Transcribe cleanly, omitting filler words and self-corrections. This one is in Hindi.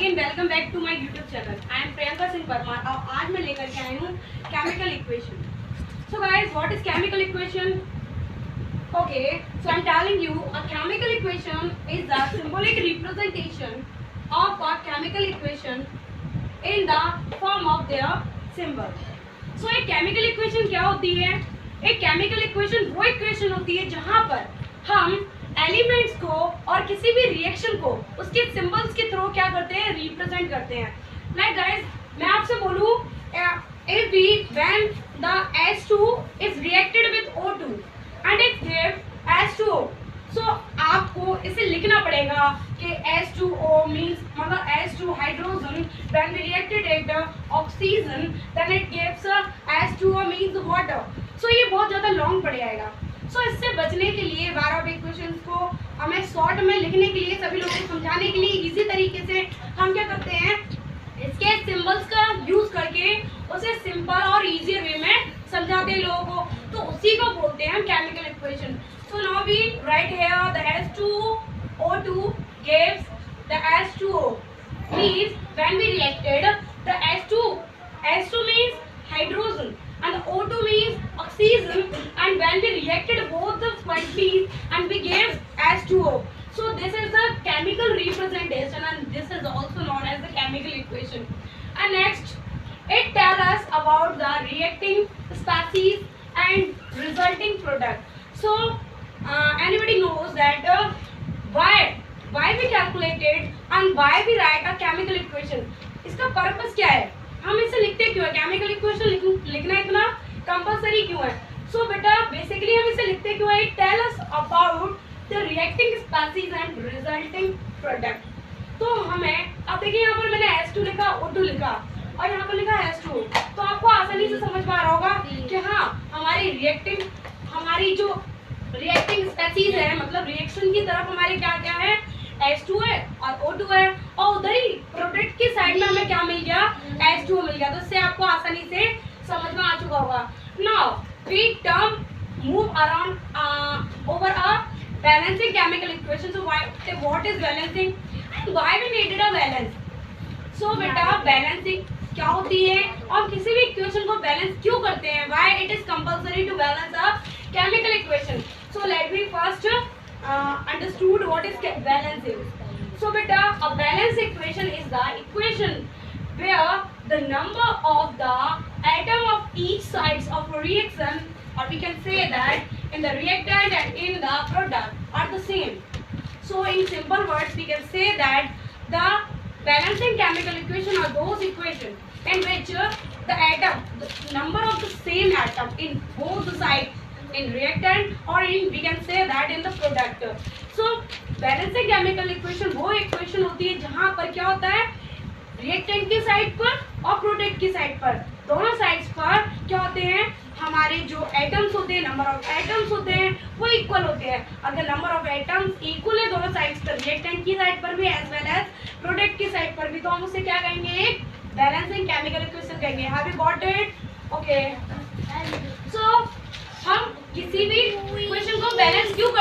Again welcome back to my YouTube channel. I am Priyanka Singh Parmar और आज मैं लेकर के आई हूँ chemical equation. So guys, what is chemical equation? Okay, so I am telling you a chemical equation is the symbolic representation of a chemical equation in the form of their symbol. So एक केमिकल इक्वेशन क्या होती है? एक केमिकल इक्वेशन वो इक्वेशन होती है जहाँ पर हम एलिमेंट्स को और किसी भी रिएक्शन को उसके सिंबल्स के थ्रू क्या करते हैं, रिप्रेजेंट करते हैं। लाइक गाइस, मैं आपसे बोलूं if we when the H2 is reacted with O2 and it gives H2O, so आपको इसे लिखना पड़ेगा कि H2O means मतलब H2 hydrogen when we reacted it oxygen then it gives H2O means water। so ये बहुत ज़्यादा लॉन्ग पड़ जाएगा। सो इससे बचने के लिए बार ऑफ इक्वेशंस को हमें शॉर्ट में लिखने के लिए, सभी लोगों को समझाने के लिए इजी तरीके से हम क्या करते हैं, इसके सिंबल्स का यूज करके उसे सिंपल और इजी वे में समझाते हैं लोगों को, तो उसी को बोलते हैं हम chemical equation. So now we write here the H2O2 gives the H2O means when we reacted the H2 means hydrogen and the O2 means oxygen, and when we reacted both the quantities and we gave H2O, so this is the chemical representation and this is also known as the chemical equation। And next it tells us about the reacting species and resulting product। so anybody knows that why we calculated and why we write a chemical equation। इसका पर्पस क्या है, हम इसे लिखते क्यों है, केमिकल इक्वेशन लिखना इतना कंपलसरी क्यों है? सो बेटा बेसिकली हम इसे लिखते क्यों है, it tell us about the reacting species and resulting product. तो हमें अब देखिए यहाँ पर मैंने H2 लिखा, O2 लिखा और यहाँ पर लिखा H2, तो आपको आसानी से समझ में आ रहा होगा कि हाँ हमारी जो रिएक्टिंग स्पीसीज है, मतलब रिएक्शन की तरफ हमारे क्या क्या है, H2 है और O2 है, और उधर ही प्रोडक्ट की साइड में हमें क्या मिल गया, H2O मिल गया। तो इससे आपको आसानी से समझ में आ चुका होगा। Now we term move around over a balancing chemical equation. So what is balancing and why we needed a balance? So बेटा बैलेंसिंग क्या होती है और किसी भी इक्वेशन को बैलेंस क्यों करते हैं, why it is compulsory to balance a chemical equation. So let me first understood what is balancing। so beta a balance equation is the equation where the number of the atom of each sides of a reaction, or we can say that in the reactant and in the product are the same। so in simple words we can say that the balancing chemical equation are those equations in which the number of the same atom in both the sides in reactant or in we can say that in the product। so balancing chemical equation वो equation होती है जहाँ पर क्या होता है, reactant की साइड पर और प्रोडक्ट की साइड पर, दोनों साइड्स पर क्या होते हैं, हमारे जो एटम्स होते हैं, नंबर ऑफ एटम्स होते हैं वो इक्वल होते हैं। अगर नंबर ऑफ एटम्स इक्वल है दोनों साइड्स पर, रिएक्टेंट की साइड पर भी एज वेल एज प्रोडक्ट की साइड पर भी, तो हम उसे क्या कहेंगे, एक बैलेंसिंग केमिकल इक्वेशन कहेंगे। Have you got it? Okay, so हम किसी भी इक्वेशन को बैलेंस क्यों करते